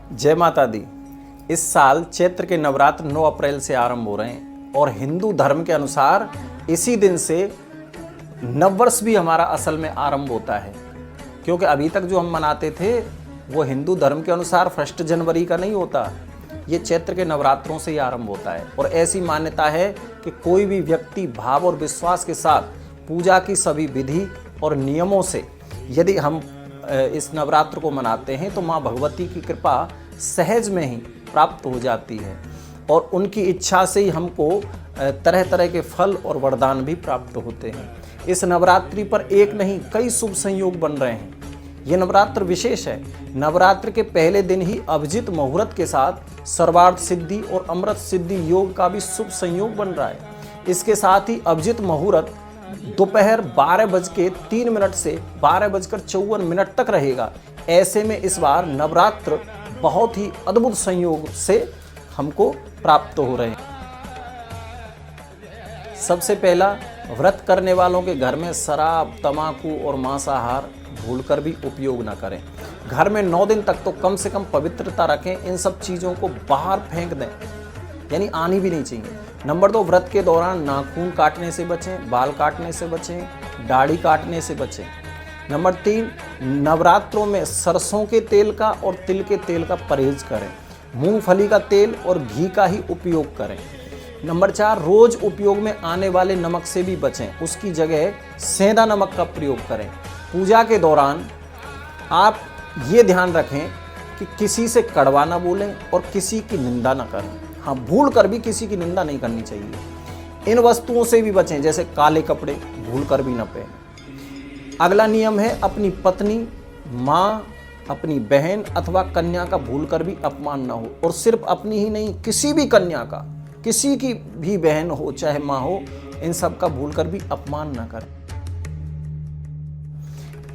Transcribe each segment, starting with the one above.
जय माता दी। इस साल चैत्र के नवरात्र 9 अप्रैल से आरंभ हो रहे हैं और हिंदू धर्म के अनुसार इसी दिन से नववर्ष भी हमारा असल में आरंभ होता है, क्योंकि अभी तक जो हम मनाते थे वो हिंदू धर्म के अनुसार 1 जनवरी का नहीं होता, ये चैत्र के नवरात्रों से ही आरंभ होता है। और ऐसी मान्यता है कि कोई भी व्यक्ति भाव और विश्वास के साथ पूजा की सभी विधि और नियमों से यदि हम इस नवरात्र को मनाते हैं तो माँ भगवती की कृपा सहज में ही प्राप्त हो जाती है और उनकी इच्छा से ही हमको तरह तरह के फल और वरदान भी प्राप्त होते हैं। इस नवरात्रि पर एक नहीं कई शुभ संयोग बन रहे हैं। ये नवरात्र विशेष है। नवरात्र के पहले दिन ही अभिजित मुहूर्त के साथ सर्वार्थ सिद्धि और अमृत सिद्धि योग का भी शुभ संयोग बन रहा है। इसके साथ ही अभिजित मुहूर्त दोपहर 12:03 से 12:54 तक रहेगा। ऐसे में इस बार नवरात्र बहुत ही अद्भुत संयोग से हमको प्राप्त हो रहे हैं। सबसे पहला, व्रत करने वालों के घर में शराब, तंबाकू और मांसाहार भूलकर भी उपयोग न करें। घर में 9 दिन तक तो कम से कम पवित्रता रखें। इन सब चीज़ों को बाहर फेंक दें, यानी आनी भी नहीं चाहिए। नंबर 2, व्रत के दौरान नाखून काटने से बचें, बाल काटने से बचें, दाढ़ी काटने से बचें। नंबर 3, नवरात्रों में सरसों के तेल का और तिल के तेल का परहेज करें। मूंगफली का तेल और घी का ही उपयोग करें। नंबर 4, रोज उपयोग में आने वाले नमक से भी बचें, उसकी जगह सेंधा नमक का प्रयोग करें। पूजा के दौरान आप ये ध्यान रखें कि किसी से कड़वा ना बोलें और किसी की निंदा ना करें। हाँ, भूल कर भी किसी की निंदा नहीं करनी चाहिए। इन वस्तुओं से भी बचें, जैसे काले कपड़े भूल कर भी ना पहनें। अगला नियम है, अपनी पत्नी, माँ, अपनी बहन अथवा कन्या का भूल कर भी अपमान ना हो। और सिर्फ अपनी ही नहीं, किसी भी कन्या का, किसी की भी बहन हो चाहे माँ हो, इन सब का भूल कर भी अपमान ना करें।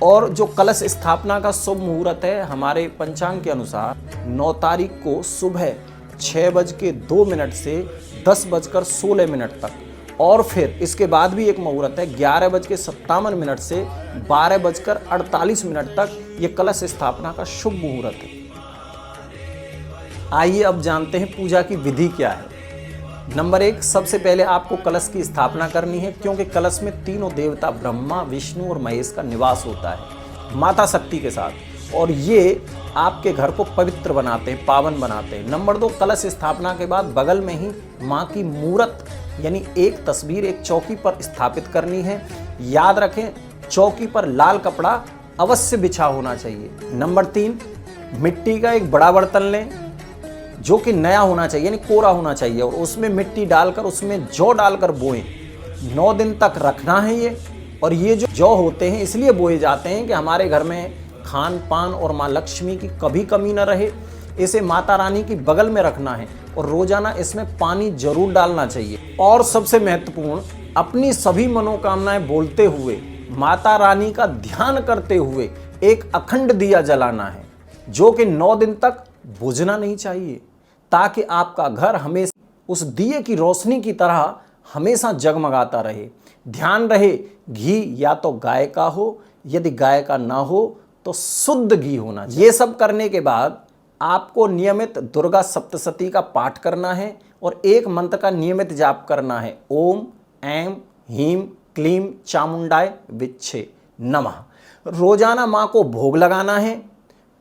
और जो कलश स्थापना का शुभ मुहूर्त है, हमारे पंचांग के अनुसार 9 तारीख को सुबह 6:02 से 10:16 तक, और फिर इसके बाद भी एक मुहूर्त है 11:57 से 12:48 तक। ये कलश स्थापना का शुभ मुहूर्त है। आइए अब जानते हैं पूजा की विधि क्या है। नंबर 1, सबसे पहले आपको कलश की स्थापना करनी है, क्योंकि कलश में तीनों देवता ब्रह्मा, विष्णु और महेश का निवास होता है माता शक्ति के साथ, और ये आपके घर को पवित्र बनाते हैं, पावन बनाते हैं। नंबर 2, कलश स्थापना के बाद बगल में ही माँ की मूर्त यानी एक तस्वीर एक चौकी पर स्थापित करनी है। याद रखें, चौकी पर लाल कपड़ा अवश्य बिछा होना चाहिए। नंबर 3, मिट्टी का एक बड़ा बर्तन लें जो कि नया होना चाहिए, यानी कोरा होना चाहिए, और उसमें मिट्टी डालकर उसमें जौ डालकर बोएं। 9 दिन तक रखना है ये। और ये जो जौ होते हैं इसलिए बोए जाते हैं कि हमारे घर में खान पान और माँ लक्ष्मी की कभी कमी न रहे। इसे माता रानी की बगल में रखना है और रोजाना इसमें पानी जरूर डालना चाहिए। और सबसे महत्वपूर्ण, अपनी सभी मनोकामनाएं बोलते हुए, माता रानी का ध्यान करते हुए एक अखंड दिया जलाना है, जो कि 9 दिन तक बुझना नहीं चाहिए, ताकि आपका घर हमेशा उस दिए की रोशनी की तरह हमेशा जगमगाता रहे। ध्यान रहे, घी या तो गाय का हो, यदि गाय का ना हो तो शुद्ध घी होना चाहिए। ये सब करने के बाद आपको नियमित दुर्गा सप्तशती का पाठ करना है और एक मंत्र का नियमित जाप करना है, ओम ऐं ह्रीं क्लीं चामुंडाय विच्छे नमः। रोजाना माँ को भोग लगाना है।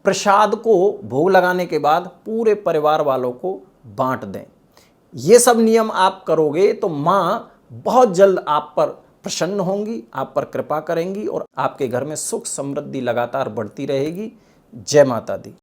प्रसाद को भोग लगाने के बाद पूरे परिवार वालों को बांट दें। ये सब नियम आप करोगे तो माँ बहुत जल्द आप पर प्रसन्न होंगी, आप पर कृपा करेंगी और आपके घर में सुख समृद्धि लगातार बढ़ती रहेगी। जय माता दी।